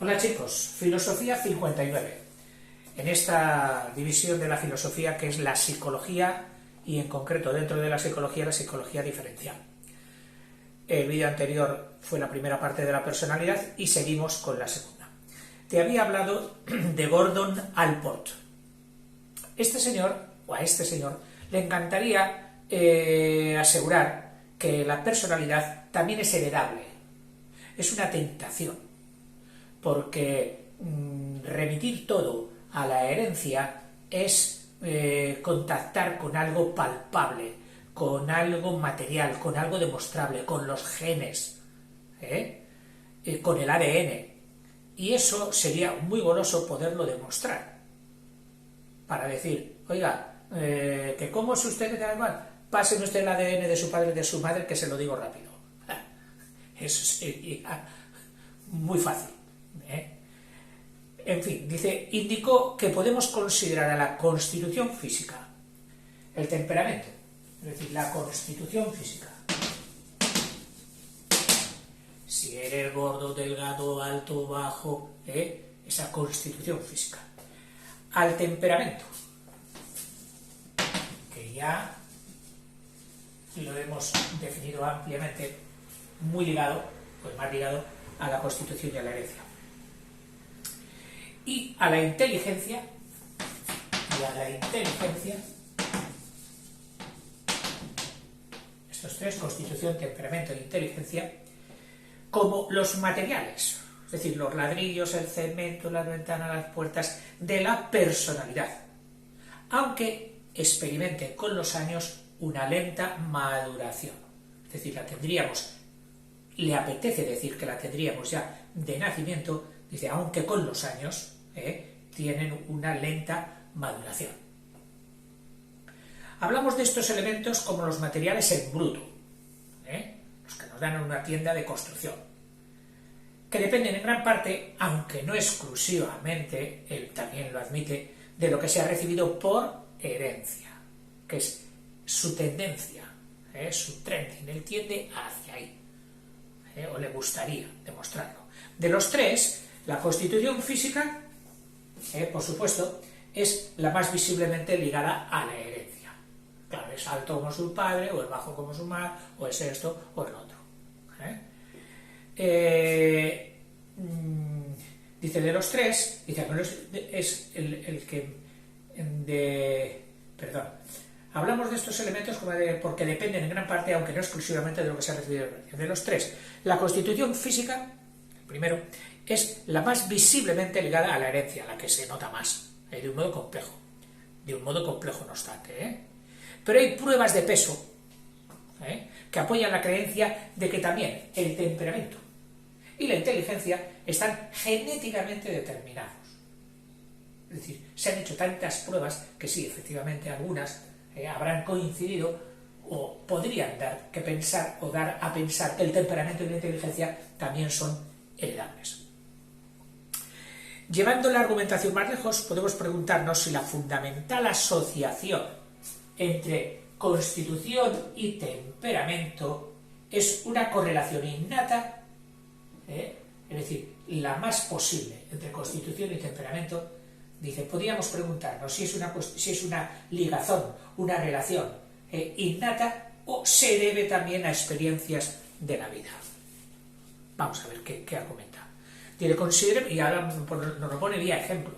Hola chicos, Filosofía 59. En esta división de la filosofía que es la psicología y en concreto dentro de la psicología diferencial. El vídeo anterior fue la primera parte de la personalidad y seguimos con la segunda. Te había hablado de Gordon Allport. Este señor, o a este señor, le encantaría asegurar que la personalidad también es heredable. Es una tentación, porque remitir todo a la herencia es contactar con algo palpable, con algo material, con algo demostrable, con los genes, con el ADN. Y eso sería muy goloso poderlo demostrar. Para decir, oiga, que cómo es usted de tal mal, pásenme usted el ADN de su padre y de su madre que se lo digo rápido. Eso sería muy fácil. En fin, dice, indicó que podemos considerar a la constitución física, el temperamento, es decir, la constitución física. Si eres gordo, delgado, alto, bajo, esa constitución física. Al temperamento, que ya lo hemos definido ampliamente, muy ligado, pues más ligado a la constitución y a la herencia. Y a la inteligencia, estos tres, constitución, temperamento e inteligencia, como los materiales, es decir, los ladrillos, el cemento, las ventanas, las puertas de la personalidad, aunque experimente con los años una lenta maduración, es decir, la tendríamos, le apetece decir que la tendríamos ya de nacimiento, dice, aunque con los años tienen una lenta maduración. Hablamos de estos elementos como los materiales en bruto, los que nos dan en una tienda de construcción, que dependen en gran parte, aunque no exclusivamente, él también lo admite, de lo que se ha recibido por herencia, que es su tendencia, su trending, él tiende hacia ahí, o le gustaría demostrarlo. De los tres, la constitución física, por supuesto, es la más visiblemente ligada a la herencia. Claro, es alto como su padre, o es bajo como su madre, o es esto, o el otro. Dice de los tres, dice, es el que... perdón. Hablamos de estos elementos porque dependen en gran parte, aunque no exclusivamente, de lo que se ha recibido de los tres. La constitución física, primero, es la más visiblemente ligada a la herencia, la que se nota más, de un modo complejo no obstante. Pero hay pruebas de peso que apoyan la creencia de que también el temperamento y la inteligencia están genéticamente determinados. Es decir, se han hecho tantas pruebas que sí, efectivamente, algunas habrán coincidido o podrían dar a pensar que el temperamento y la inteligencia también son heredables. Llevando la argumentación más lejos, podemos preguntarnos si la fundamental asociación entre constitución y temperamento es una correlación innata, es decir, la más posible entre constitución y temperamento. Dice, podríamos preguntarnos si es una ligazón, una relación innata o se debe también a experiencias de la vida. Vamos a ver qué argumenta. Dice, y ahora nos lo pone vía ejemplo.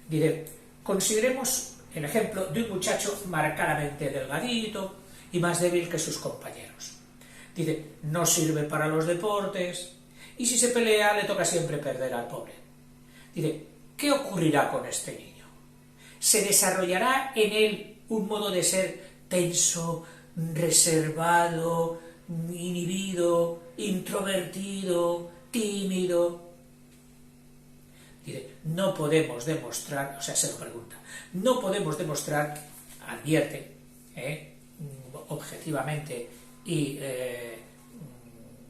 Dice, consideremos el ejemplo de un muchacho marcadamente delgadito y más débil que sus compañeros. Dice, no sirve para los deportes y si se pelea le toca siempre perder al pobre. Dice, ¿qué ocurrirá con este niño? ¿Se desarrollará en él un modo de ser tenso, reservado, inhibido, introvertido, tímido? Dice, no podemos demostrar, o sea, se lo pregunta, no podemos demostrar, advierte, objetivamente y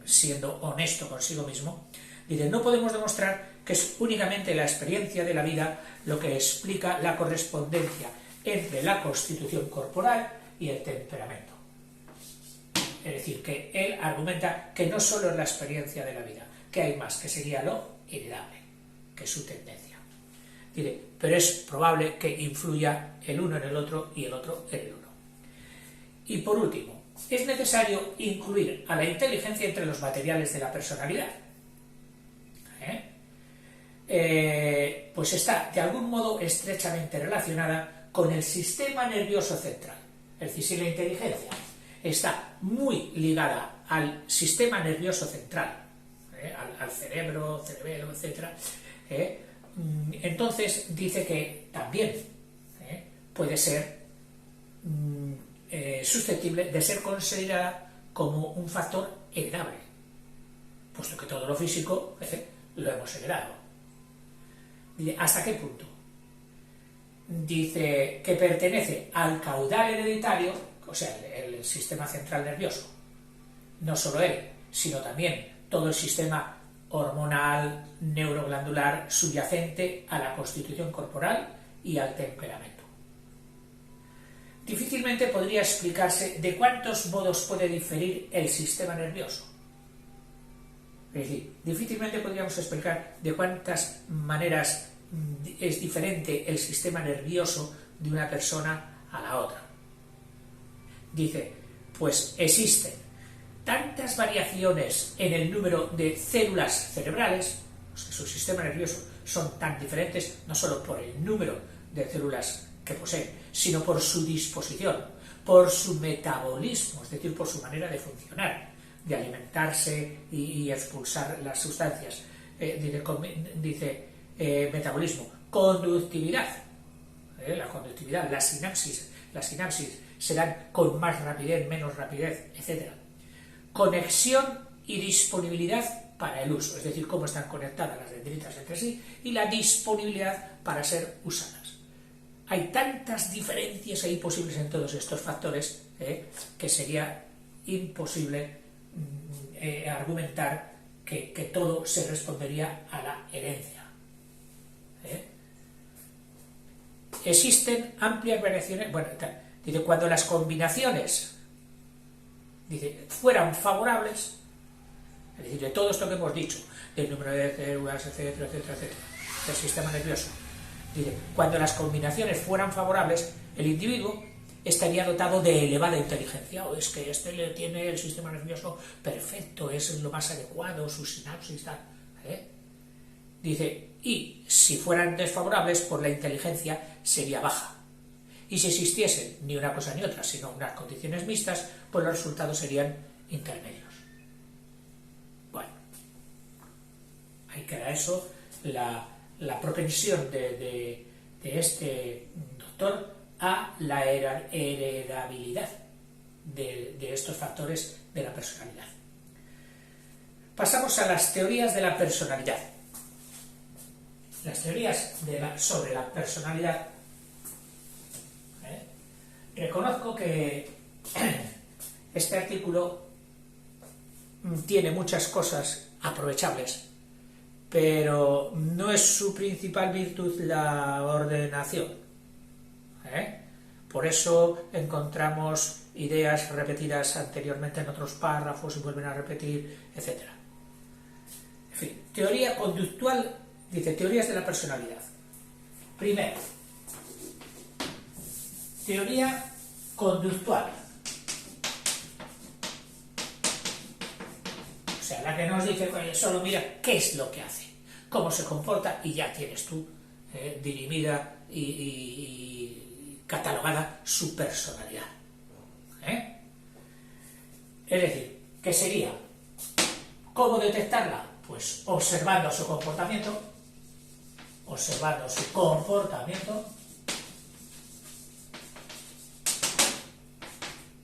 siendo honesto consigo mismo, dice, no podemos demostrar que es únicamente la experiencia de la vida lo que explica la correspondencia entre la constitución corporal y el temperamento. Es decir, que él argumenta que no solo es la experiencia de la vida, que hay más, que sería lo heredable. que su tendencia. Dice, pero es probable que influya el uno en el otro y el otro en el uno. Y por último, es necesario incluir a la inteligencia entre los materiales de la personalidad. Pues está de algún modo estrechamente relacionada con el sistema nervioso central. Es decir, si la inteligencia está muy ligada al sistema nervioso central, al cerebro, cerebelo, etc., entonces dice que también puede ser susceptible de ser considerada como un factor heredable, puesto que todo lo físico lo hemos heredado. ¿Hasta qué punto? Dice que pertenece al caudal hereditario, o sea, el sistema central nervioso, no solo él, sino también todo el sistema hormonal, neuroglandular, subyacente a la constitución corporal y al temperamento. Difícilmente podría explicarse de cuántos modos puede diferir el sistema nervioso. Es decir, difícilmente podríamos explicar de cuántas maneras es diferente el sistema nervioso de una persona a la otra. Dice, pues existen tantas variaciones en el número de células cerebrales, pues que su sistema nervioso son tan diferentes, no solo por el número de células que poseen, sino por su disposición, por su metabolismo, es decir, por su manera de funcionar, de alimentarse y expulsar las sustancias. Dice metabolismo, conductividad, la conductividad, las sinapsis serán con más rapidez, menos rapidez, etc. Conexión y disponibilidad para el uso, es decir, cómo están conectadas las dendritas entre sí y la disponibilidad para ser usadas. Hay tantas diferencias ahí posibles en todos estos factores que sería imposible argumentar que todo se respondería a la herencia. Existen amplias variaciones, dice, cuando las combinaciones fueran favorables, es decir, de todo esto que hemos dicho, del número de células, etcétera, del sistema nervioso, dice, cuando las combinaciones fueran favorables, el individuo estaría dotado de elevada inteligencia, o es que este le tiene el sistema nervioso perfecto, es lo más adecuado, su sinapsis, tal. Dice, y si fueran desfavorables, pues la inteligencia sería baja. Y si existiesen ni una cosa ni otra, sino unas condiciones mixtas, pues los resultados serían intermedios. Bueno, ahí queda eso, la propensión de este doctor a la heredabilidad de estos factores de la personalidad. Pasamos a las teorías de la personalidad. Las teorías sobre la personalidad. Reconozco que este artículo tiene muchas cosas aprovechables, pero no es su principal virtud la ordenación. Por eso encontramos ideas repetidas anteriormente en otros párrafos y vuelven a repetir, etc. En fin, teoría conductual, dice, teorías de la personalidad. Primero, teoría conductual. O sea, la que nos dice, solo mira qué es lo que hace, cómo se comporta, y ya tienes tú dirimida y catalogada su personalidad. Es decir, ¿qué sería? ¿Cómo detectarla? Pues observando su comportamiento,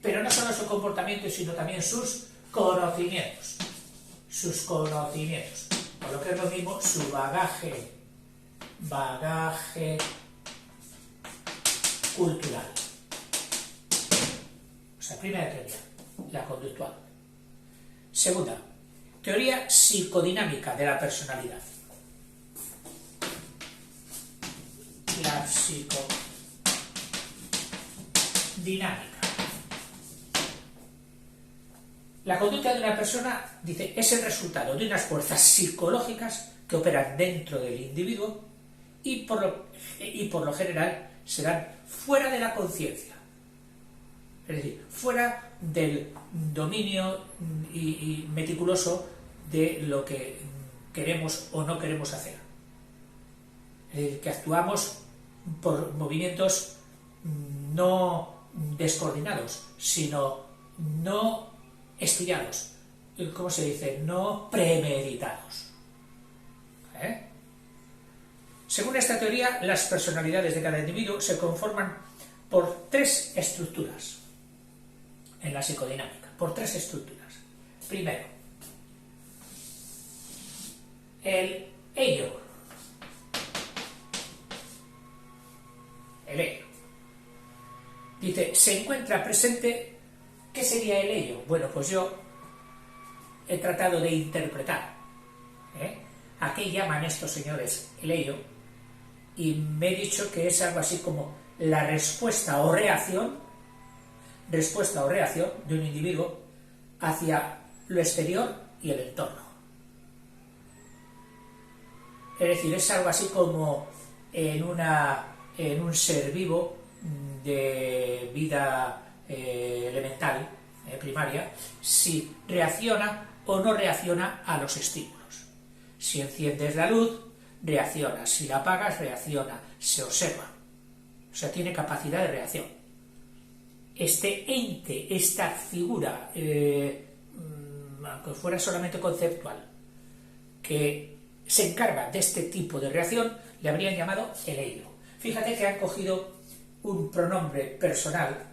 pero no solo su comportamiento, sino también sus conocimientos, por lo que es lo mismo su bagaje cultural. O sea, primera teoría, la conductual. Segunda, teoría psicodinámica de la personalidad. La psicodinámica. La conducta de una persona, dice, es el resultado de unas fuerzas psicológicas que operan dentro del individuo y por lo general se dan fuera de la conciencia. Es decir, fuera del dominio y meticuloso de lo que queremos o no queremos hacer. Es decir, que actuamos por movimientos no descoordinados, sino no estudiados, ¿cómo se dice? No premeditados. Según esta teoría, las personalidades de cada individuo se conforman por 3 estructuras en la psicodinámica, por 3 estructuras. Primero, el ello. El ello. Dice, se encuentra presente. ¿Qué sería el ello? Bueno, pues yo he tratado de interpretar a qué llaman estos señores el ello, y me he dicho que es algo así como la respuesta o reacción de un individuo hacia lo exterior y el entorno. Es decir, es algo así como en un ser vivo de vida elemental, primaria, si reacciona o no reacciona a los estímulos. Si enciendes la luz, reacciona. Si la apagas, reacciona. Se observa. O sea, tiene capacidad de reacción. Este ente, esta figura, aunque fuera solamente conceptual, que se encarga de este tipo de reacción, le habrían llamado el ello. Fíjate que han cogido un pronombre personal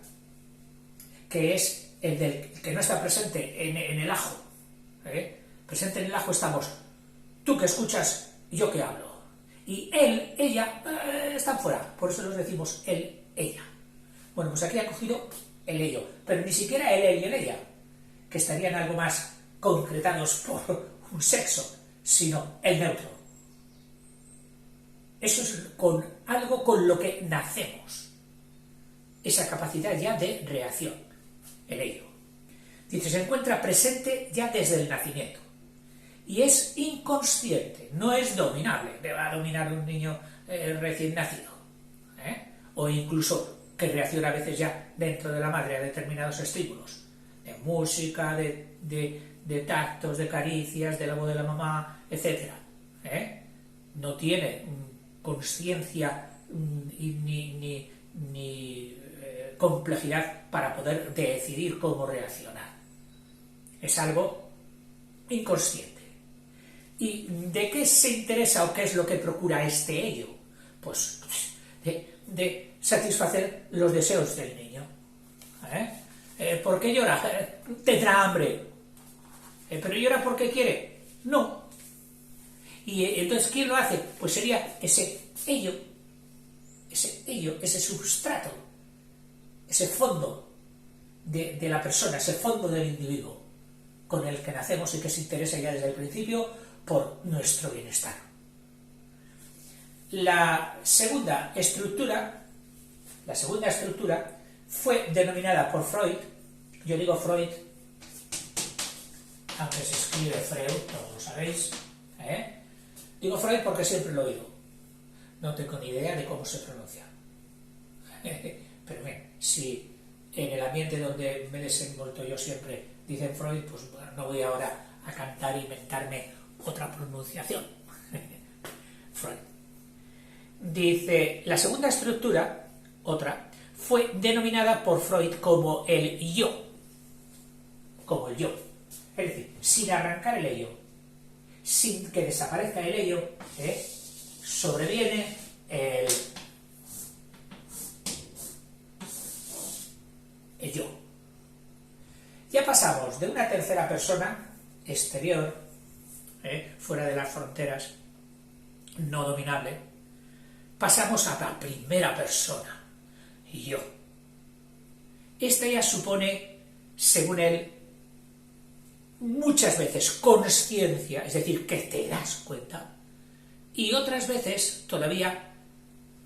que es el del que no está presente en el ajo. Presente en el ajo estamos tú que escuchas y yo que hablo. Y él, ella, están fuera. Por eso los decimos él, ella. Bueno, pues aquí ha cogido el ello, pero ni siquiera el él y el ella, que estarían algo más concretados por un sexo, sino el neutro. Eso es algo con lo que nacemos. Esa capacidad ya de reacción, el ello. Dice, se encuentra presente ya desde el nacimiento. Y es inconsciente, no es dominable. Le va a dominar un niño recién nacido. O incluso que reacciona a veces ya dentro de la madre a determinados estímulos. De música, de tactos, de caricias, de la voz de la mamá, etc. No tiene consciencia ni complejidad para poder decidir cómo reaccionar. Es algo inconsciente. ¿Y de qué se interesa o qué es lo que procura este ello? Pues de satisfacer los deseos del niño. ¿Por qué llora? Tendrá hambre. ¿Pero llora porque quiere? No. Y entonces, ¿quién lo hace? Pues sería ese ello, ese substrato, ese fondo de la persona, ese fondo del individuo con el que nacemos y que se interesa ya desde el principio por nuestro bienestar. La segunda estructura fue denominada por Freud. Yo digo Freud, aunque se escribe Freud, todos lo sabéis. Digo Freud porque siempre lo he oído. No tengo ni idea de cómo se pronuncia. Pero bien, si en el ambiente donde me he desenvuelto yo siempre dicen Freud, pues bueno, no voy ahora a cantar e inventarme otra pronunciación. Freud. Dice, la segunda estructura, otra, fue denominada por Freud como el yo. Como el yo. Es decir, sin arrancar el ello, sin que desaparezca el ello, sobreviene el yo. Ya pasamos de una tercera persona exterior, fuera de las fronteras, no dominable, pasamos a la primera persona, yo. Esta ya supone, según él, muchas veces consciencia, es decir, que te das cuenta, y otras veces todavía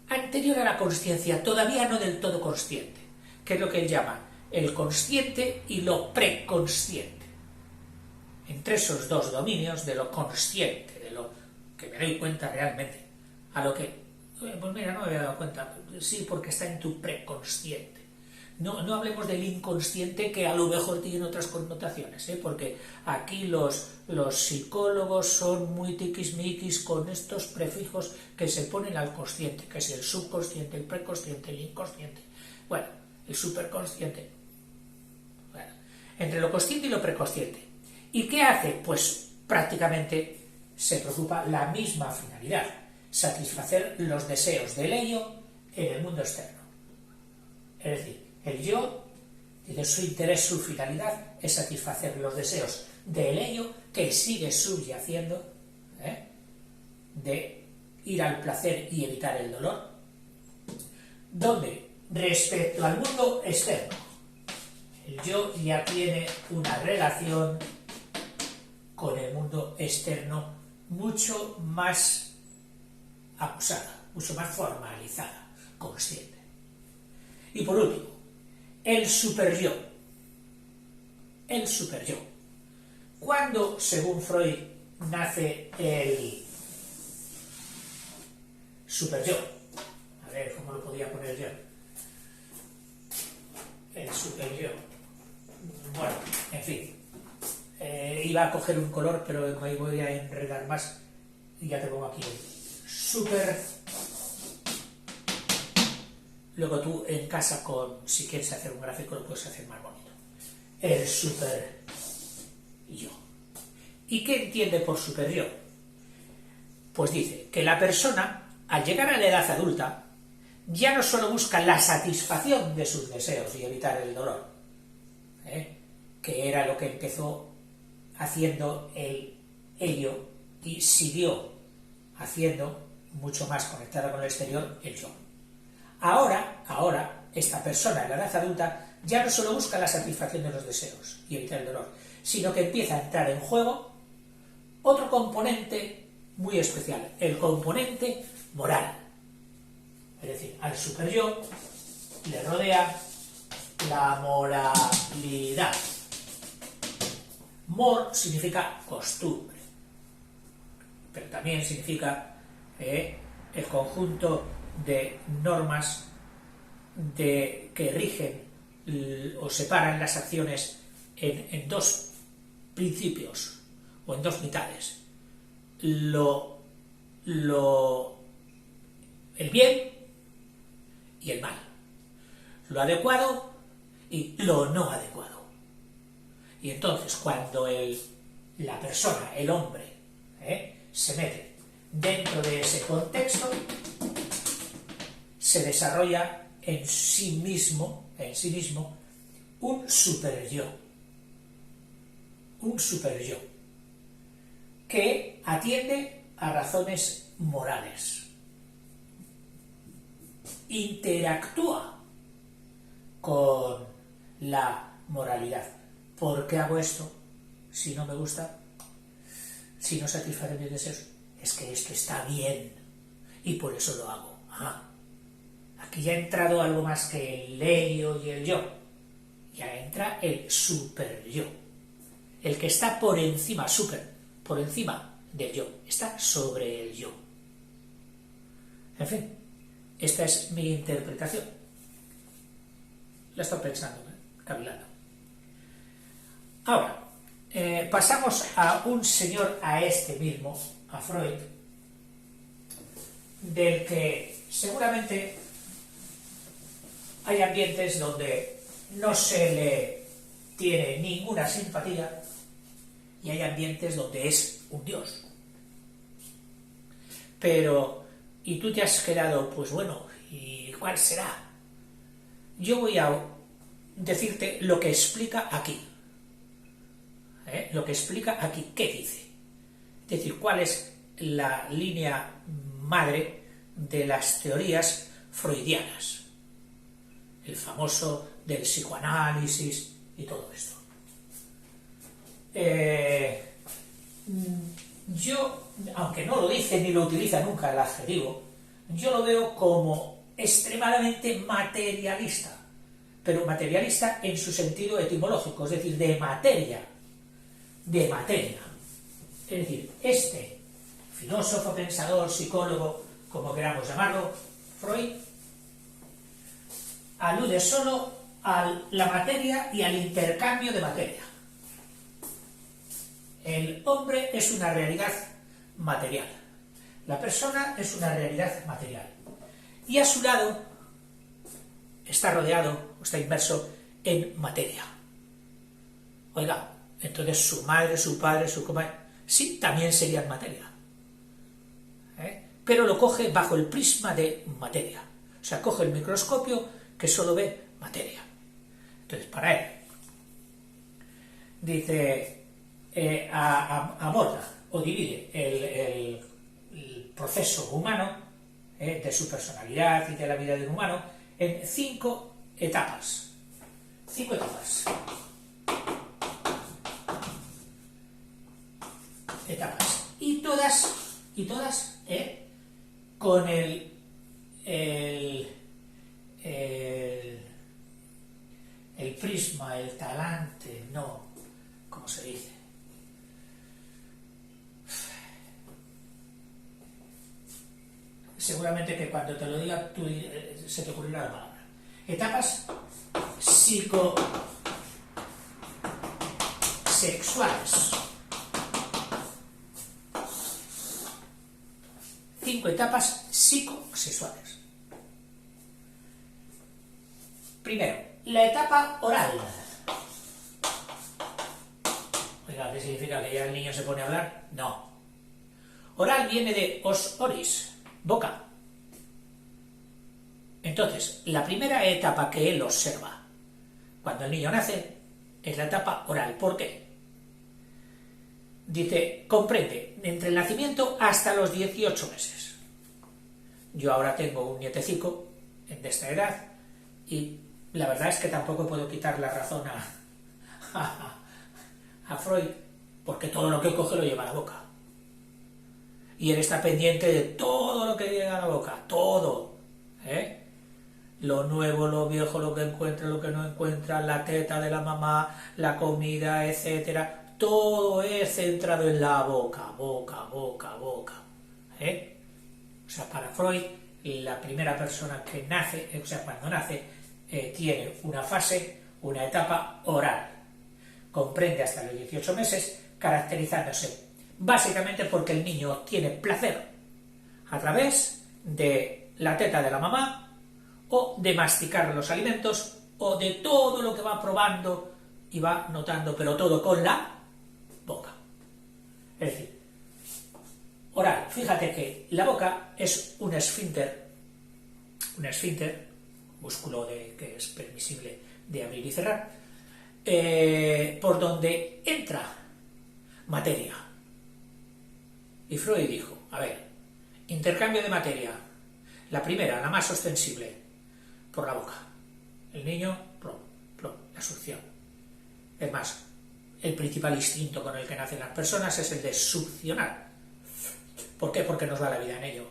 anterior a la consciencia, todavía no del todo consciente, que es lo que él llama el consciente y lo preconsciente. entre esos dos dominios de lo consciente, de lo que me doy cuenta realmente, a lo que, pues mira, no me había dado cuenta, sí, porque está en tu preconsciente. No hablemos del inconsciente, que a lo mejor tiene otras connotaciones, porque aquí los psicólogos son muy tiquismiquis con estos prefijos que se ponen al consciente, que es el subconsciente, el preconsciente, el inconsciente, bueno, el superconsciente. Bueno, entre lo consciente y lo preconsciente. ¿Y qué hace? Pues prácticamente se preocupa la misma finalidad: satisfacer los deseos del ello en el mundo externo. Es decir, el yo, de su interés, su finalidad, es satisfacer los deseos del ello que sigue subyaciendo, de ir al placer y evitar el dolor, donde, respecto al mundo externo, el yo ya tiene una relación con el mundo externo mucho más acusada, mucho más formalizada, consciente. Y por último, el superyo. El superyo. ¿Cuándo, según Freud, nace el superyo? A ver, ¿cómo lo podía poner yo? El superyo. Bueno, en fin. Iba a coger un color, pero me voy a enredar más. Y ya te pongo aquí el super. Luego tú en casa, si quieres hacer un gráfico, lo puedes hacer más bonito. El super yo. ¿Y qué entiende por super yo? Pues dice que la persona, al llegar a la edad adulta, ya no solo busca la satisfacción de sus deseos y evitar el dolor, que era lo que empezó haciendo el ello y siguió haciendo, mucho más conectada con el exterior, el yo. Ahora, esta persona en la edad adulta ya no solo busca la satisfacción de los deseos y evitar el dolor, sino que empieza a entrar en juego otro componente muy especial, el componente moral. Es decir, al superyo le rodea la moralidad. Mor significa costumbre, pero también significa el conjunto de normas que rigen o separan las acciones en dos principios o en dos mitades: el bien y el mal, lo adecuado y lo no adecuado. Y entonces, cuando la persona, el hombre, se mete dentro de ese contexto, se desarrolla en sí mismo un superyo que atiende a razones morales, interactúa con la moralidad. ¿Por qué hago esto? Si no me gusta, si no satisface mis deseos, es que esto está bien y por eso lo hago. Aquí ya ha entrado algo más que el ello y el yo. Ya entra el superyo, el que está por encima, por encima del yo, está sobre el yo. En fin, esta es mi interpretación. La he estado pensando, cavilando. Ahora, pasamos a un señor, a este mismo, a Freud, del que seguramente hay ambientes donde no se le tiene ninguna simpatía y hay ambientes donde es un dios. Pero, y tú te has quedado, pues bueno, ¿y cuál será? Yo voy a decirte lo que explica aquí. Lo que explica aquí, ¿qué dice? Es decir, cuál es la línea madre de las teorías freudianas, el famoso del psicoanálisis y todo esto. Yo, aunque no lo dice ni lo utiliza nunca el adjetivo, yo lo veo como extremadamente materialista, pero materialista en su sentido etimológico, es decir, de materia. de materia. Es decir, este filósofo, pensador, psicólogo, como queramos llamarlo, Freud, alude solo a la materia y al intercambio de materia. El hombre es una realidad material. La persona es una realidad material. Y a su lado está rodeado, está inmerso en materia. Oiga, entonces su madre, su padre, su comadre, sí, también serían materia. Pero lo coge bajo el prisma de materia. O sea, coge el microscopio que solo ve materia. Entonces, para él, dice, aborda o divide el proceso humano, de su personalidad y de la vida del humano, en 5 etapas. 5 etapas. Y todas, con el prisma, el talante, no, ¿cómo se dice? Seguramente que cuando te lo diga tú, se te ocurrirá la palabra. Etapas psicosexuales. 5 etapas psicosexuales. Primero, la etapa oral. Oiga, ¿qué significa? ¿Que ya el niño se pone a hablar? No. Oral viene de os oris, boca. Entonces, la primera etapa que él observa cuando el niño nace es la etapa oral. ¿Por qué? Dice, comprende entre el nacimiento hasta los 18 meses. Yo ahora tengo un nietecico de esta edad y la verdad es que tampoco puedo quitar la razón a Freud, porque todo lo que coge lo lleva a la boca. Y él está pendiente de todo lo que llega a la boca, todo. Lo nuevo, lo viejo, lo que encuentra, lo que no encuentra, la teta de la mamá, la comida, etcétera. Todo es centrado en la boca, boca, boca, boca. O sea, para Freud, la primera persona que nace, o sea, cuando nace, tiene una fase, una etapa oral. Comprende hasta los 18 meses, caracterizándose básicamente porque el niño obtiene placer a través de la teta de la mamá, o de masticar los alimentos, o de todo lo que va probando y va notando, pero todo con la boca. Es decir, oral. Fíjate que la boca es un esfínter, músculo que es permisible de abrir y cerrar, por donde entra materia. Y Freud dijo, a ver, intercambio de materia. La primera, la más ostensible, por la boca. El niño, plom, plom, la succión. Es más, el principal instinto con el que nacen las personas es el de succionar. ¿Por qué? Porque nos va la vida en ello.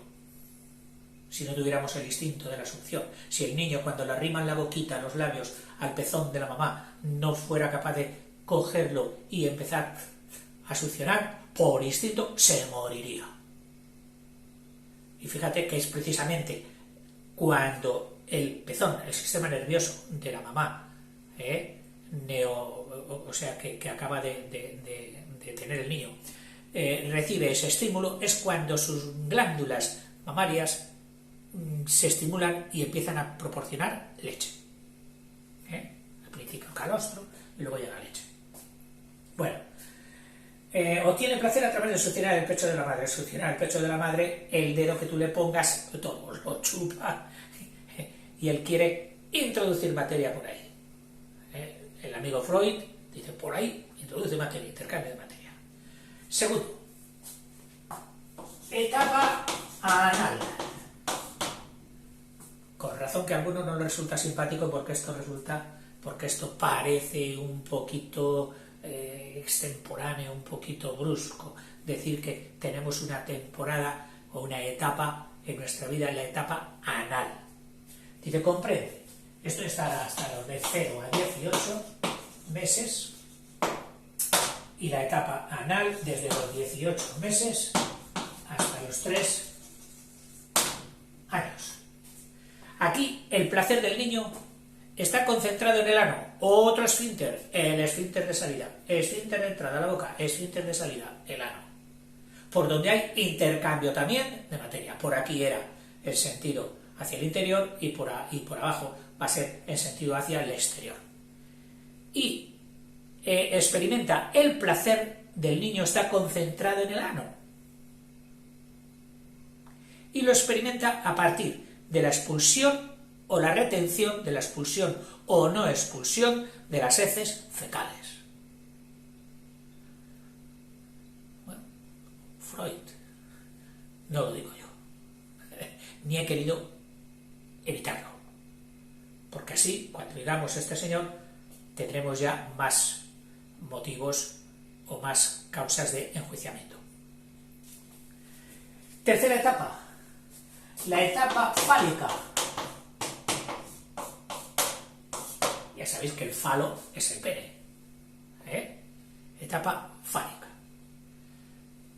Si no tuviéramos el instinto de la succión, si el niño cuando le arriman la boquita, los labios al pezón de la mamá, no fuera capaz de cogerlo y empezar a succionar, por instinto se moriría. Y fíjate que es precisamente cuando el pezón, el sistema nervioso de la mamá, o sea, que acaba de tener el niño, recibe ese estímulo, es cuando sus glándulas mamarias se estimulan y empiezan a proporcionar leche. Al principio el calostro y luego llega la leche. Bueno, obtiene placer a través de succionar el pecho de la madre. Succionar el pecho de la madre, el dedo que tú le pongas, todo lo chupa y él quiere introducir materia por ahí. El amigo Freud dice, por ahí introduce materia, intercambio de materia. Segundo, etapa anal. Con razón que a algunos no les resulta simpático porque esto parece un poquito extemporáneo, un poquito brusco, decir que tenemos una temporada o una etapa en nuestra vida, la etapa anal. Dice, comprende, esto está hasta los de 0 a 18 meses, y la etapa anal desde los 18 meses hasta los 3 años. Aquí el placer del niño está concentrado en el ano. Otro esfínter, el esfínter de salida, esfínter de entrada a la boca, esfínter de salida, el ano. Por donde hay intercambio también de materia. Por aquí era el sentido hacia el interior y por abajo va a ser el sentido hacia el exterior. Y experimenta el placer del niño, está concentrado en el ano. Y lo experimenta a partir de la expulsión o la retención, de la expulsión o no expulsión de las heces fecales. Bueno, Freud, no lo digo yo, ni he querido evitarlo, porque así, cuando digamos este señor, tendremos ya más motivos o más causas de enjuiciamiento. Tercera etapa, la etapa fálica. Ya sabéis que el falo es el pene, etapa fálica.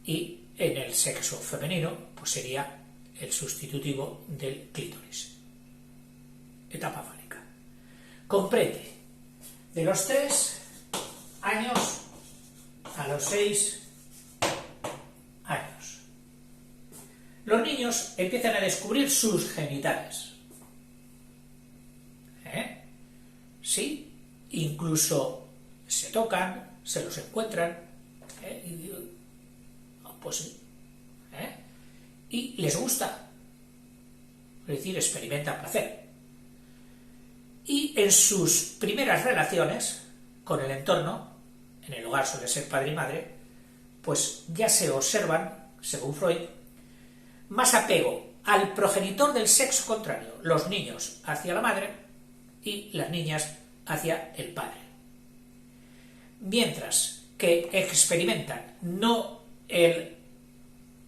Y en el sexo femenino, pues sería el sustitutivo del clítoris. Etapa fálica. Comprende de los 3 años a los 6 años. Los niños empiezan a descubrir sus genitales. Sí, incluso se tocan, se los encuentran, y digo, pues sí, y les gusta, es decir, experimentan placer. Y en sus primeras relaciones con el entorno, en el hogar suele ser padre y madre, pues ya se observan, según Freud, más apego al progenitor del sexo contrario, los niños hacia la madre y las niñas hacia el padre. Mientras que experimentan no el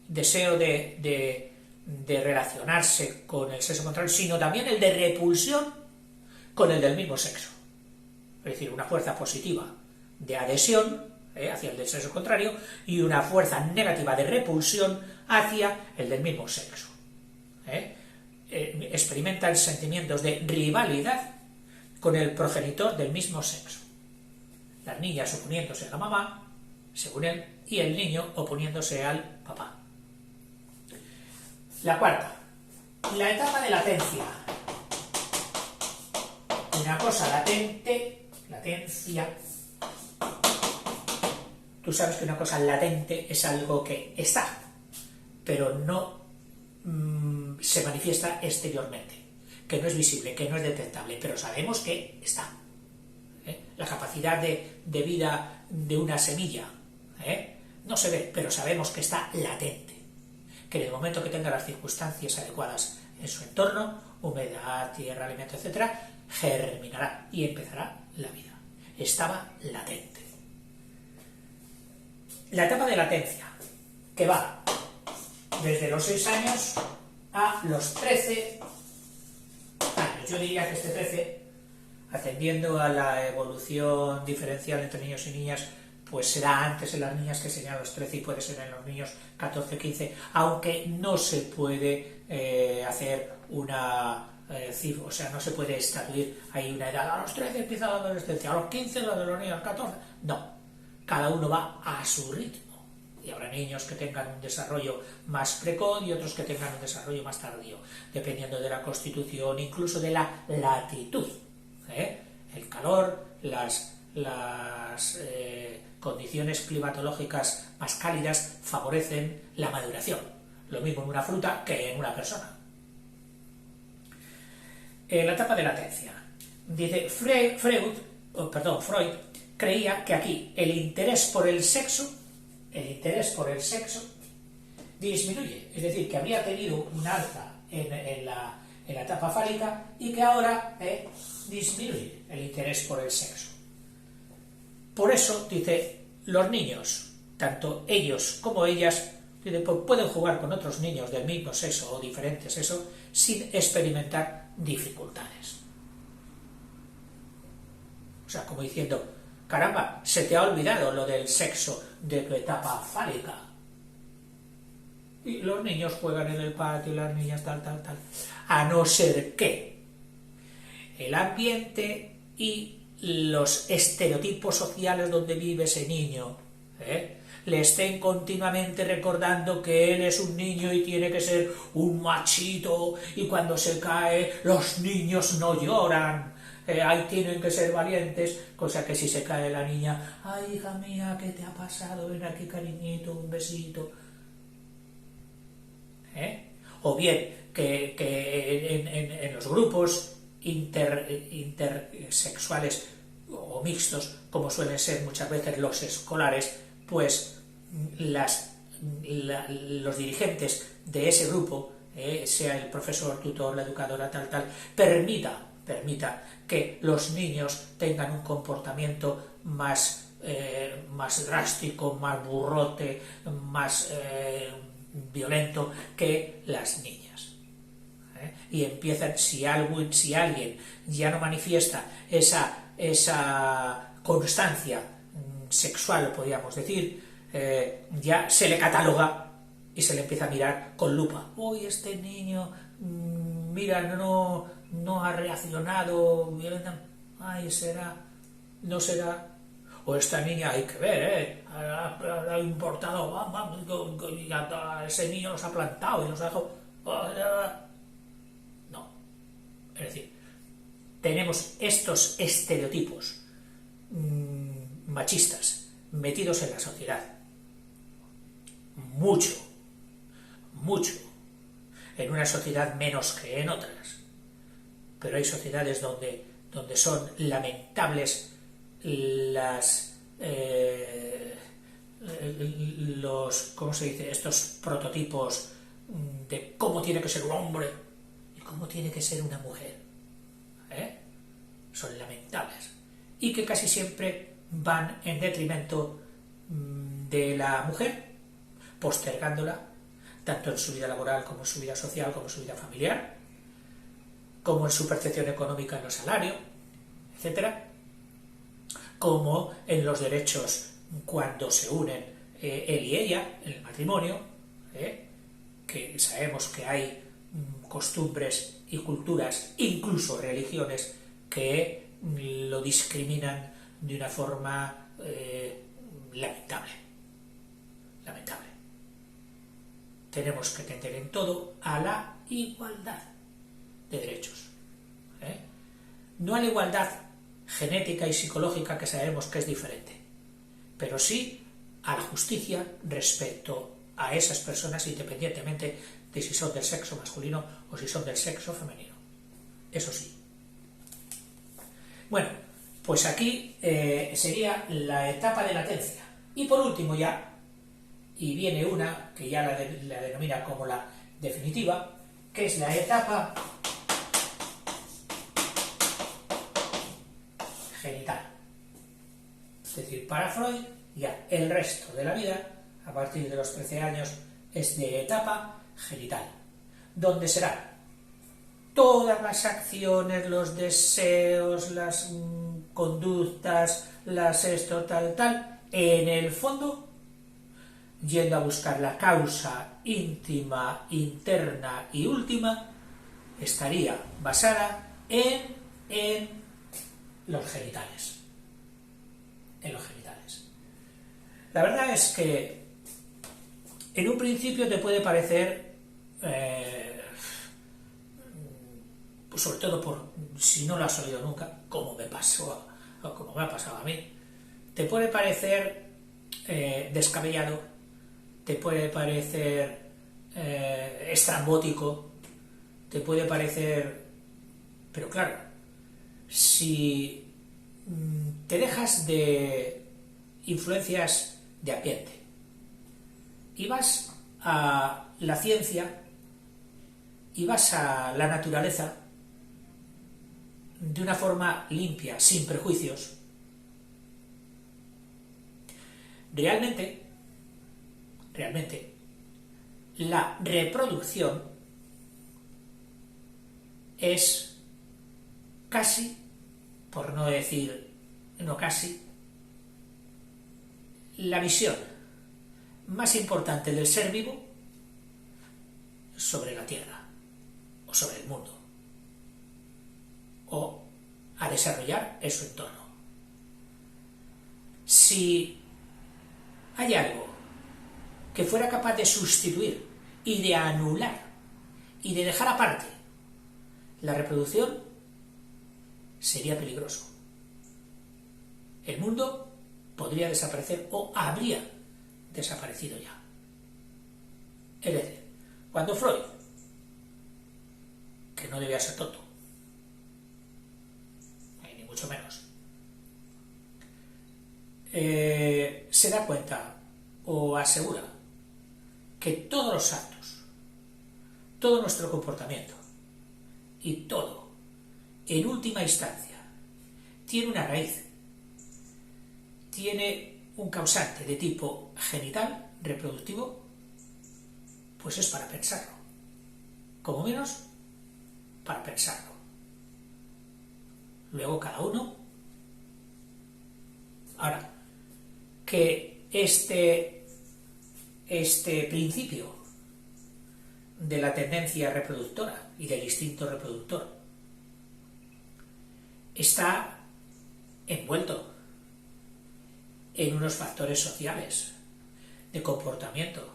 deseo de relacionarse con el sexo contrario, sino también el de repulsión con el del mismo sexo. Es decir, una fuerza positiva de adhesión hacia el del sexo contrario y una fuerza negativa de repulsión hacia el del mismo sexo. Experimentan sentimientos de rivalidad con el progenitor del mismo sexo. Las niñas oponiéndose a la mamá, según él, y el niño oponiéndose al papá. La cuarta, la etapa de latencia. Una cosa latente, latencia. Tú sabes que una cosa latente es algo que está, pero no se manifiesta exteriormente, que no es visible, que no es detectable, pero sabemos que está. La capacidad de vida de una semilla no se ve, pero sabemos que está latente, que en el momento que tenga las circunstancias adecuadas en su entorno, humedad, tierra, alimento, etc., germinará y empezará la vida. Estaba latente. La etapa de latencia, que va desde los 6 años a los 13 años. Yo diría que este 13, atendiendo a la evolución diferencial entre niños y niñas, pues será antes en las niñas que serían los 13 y puede ser en los niños 14 o 15, aunque no se puede hacer una cifra, o sea, no se puede estatuir ahí una edad. A los 13 empieza la adolescencia, a los 15 la de los niños, 14. No, cada uno va a su ritmo. Y habrá niños que tengan un desarrollo más precoz y otros que tengan un desarrollo más tardío, dependiendo de la constitución, incluso de la latitud. El calor, las condiciones climatológicas más cálidas favorecen la maduración. Lo mismo en una fruta que en una persona. La etapa de latencia. Dice Freud creía que aquí el interés por el sexo disminuye, es decir, que había tenido un alza en la etapa fálica y que ahora disminuye el interés por el sexo. Por eso, dice, los niños, tanto ellos como ellas, dice, pueden jugar con otros niños del mismo sexo o diferente sexo sin experimentar dificultades. O sea, como diciendo, caramba, se te ha olvidado lo del sexo de tu etapa fálica. Y los niños juegan en el patio, las niñas tal. A no ser que el ambiente y los estereotipos sociales donde vive ese niño le estén continuamente recordando que él es un niño y tiene que ser un machito, y cuando se cae los niños no lloran, ahí tienen que ser valientes, cosa que si se cae la niña, ay hija mía, ¿qué te ha pasado? Ven aquí cariñito, un besito. O bien que en los grupos intersexuales o mixtos, como suelen ser muchas veces los escolares, pues los dirigentes de ese grupo, sea el profesor, tutor, la educadora, permita que los niños tengan un comportamiento más drástico, más burrote, más violento que las niñas. Y empiezan, si alguien ya no manifiesta esa constancia sexual, podríamos decir, ya se le cataloga y se le empieza a mirar con lupa. Uy, este niño, mira, no ha reaccionado violentamente. Ay, no será. O esta niña, hay que ver, ha importado, ese niño los ha plantado y los ha dejado. No. Es decir, tenemos estos estereotipos machistas metidos en la sociedad. Mucho. En una sociedad menos que en otras. Pero hay sociedades donde son lamentables ¿cómo se dice? Estos prototipos de cómo tiene que ser un hombre y cómo tiene que ser una mujer. Son lamentables. Y que casi siempre van en detrimento de la mujer, postergándola, tanto en su vida laboral como en su vida social, como en su vida familiar, como en su percepción económica en el salario, etcétera, como en los derechos cuando se unen él y ella en el matrimonio, que sabemos que hay costumbres y culturas, incluso religiones, que lo discriminan de una forma lamentable. Tenemos que tender en todo a la igualdad de derechos. No a la igualdad genética y psicológica, que sabemos que es diferente, pero sí a la justicia respecto a esas personas, independientemente de si son del sexo masculino o si son del sexo femenino. Eso sí. Bueno, pues aquí sería la etapa de latencia. Y por último ya, y viene una que ya la denomina como la definitiva, que es la etapa genital. Es decir, para Freud, ya el resto de la vida, a partir de los 13 años, es de etapa genital, donde serán todas las acciones, los deseos, las conductas, en el fondo, yendo a buscar la causa íntima, interna y última, estaría basada en los genitales. La verdad es que en un principio te puede parecer, pues sobre todo si no lo has oído nunca, como me ha pasado a mí, te puede parecer descabellado, te puede parecer estrambótico, te puede parecer... Pero claro, si te dejas de influencias de ambiente y vas a la ciencia y vas a la naturaleza de una forma limpia, sin prejuicios, realmente la reproducción es casi, por no decir no casi, la visión más importante del ser vivo sobre la Tierra o sobre el mundo, o a desarrollar en su entorno. Si hay algo que fuera capaz de sustituir y de anular y de dejar aparte la reproducción, sería peligroso. El mundo podría desaparecer o habría desaparecido ya. Es decir, cuando Freud, que no debía ser tonto, ni mucho menos, se da cuenta o asegura que todos los actos, todo nuestro comportamiento y todo, en última instancia, tiene una raíz, tiene un causante de tipo genital, reproductivo, pues es para pensarlo. Como menos, para pensarlo. Luego cada uno. Ahora, que este principio de la tendencia reproductora y del instinto reproductor está envuelto en unos factores sociales, de comportamiento,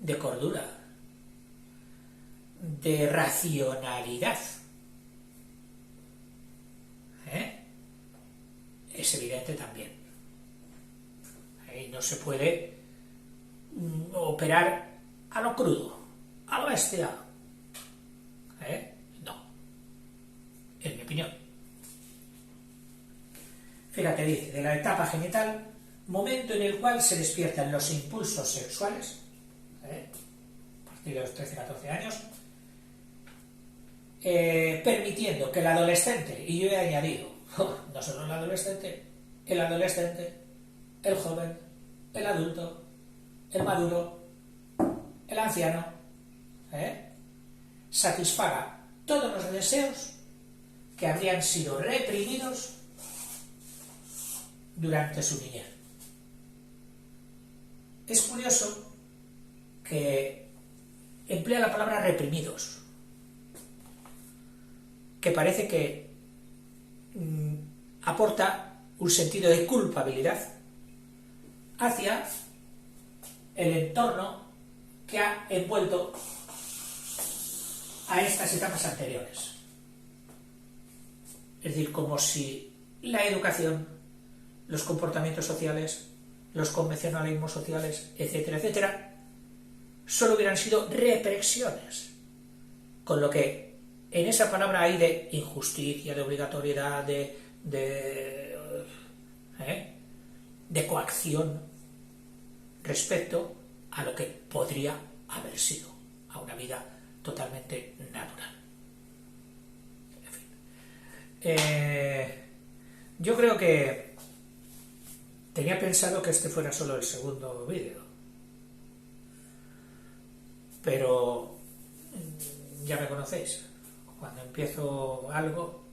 de cordura, de racionalidad. Es evidente también. Ahí no se puede operar a lo crudo, a lo bestia. No. En mi opinión. Fíjate, dice, de la etapa genital, momento en el cual se despiertan los impulsos sexuales, a partir de los 13-14 años, permitiendo que el adolescente, y yo he añadido, no solo el adolescente, el joven, el adulto, el maduro, el anciano, satisfaga todos los deseos que habrían sido reprimidos durante su niñez. Es curioso que emplea la palabra reprimidos, que parece que aporta un sentido de culpabilidad hacia el entorno que ha envuelto a estas etapas anteriores. Es decir, como si la educación, los comportamientos sociales, los convencionalismos sociales, etcétera, etcétera, solo hubieran sido represiones, con lo que en esa palabra hay de injusticia, de obligatoriedad, de coacción respecto a lo que podría haber sido, a una vida totalmente natural. En fin. Yo creo que tenía pensado que este fuera solo el segundo vídeo, pero ya me conocéis. Cuando empiezo algo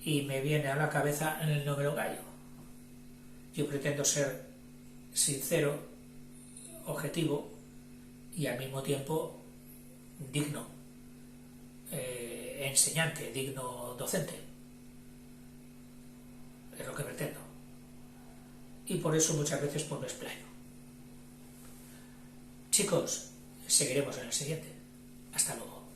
y me viene a la cabeza, no me lo callo. Yo pretendo ser sincero, objetivo y al mismo tiempo digno, enseñante, digno docente. Es lo que pretendo. Y por eso muchas veces pues me explayo. Chicos, seguiremos en el siguiente. Hasta luego.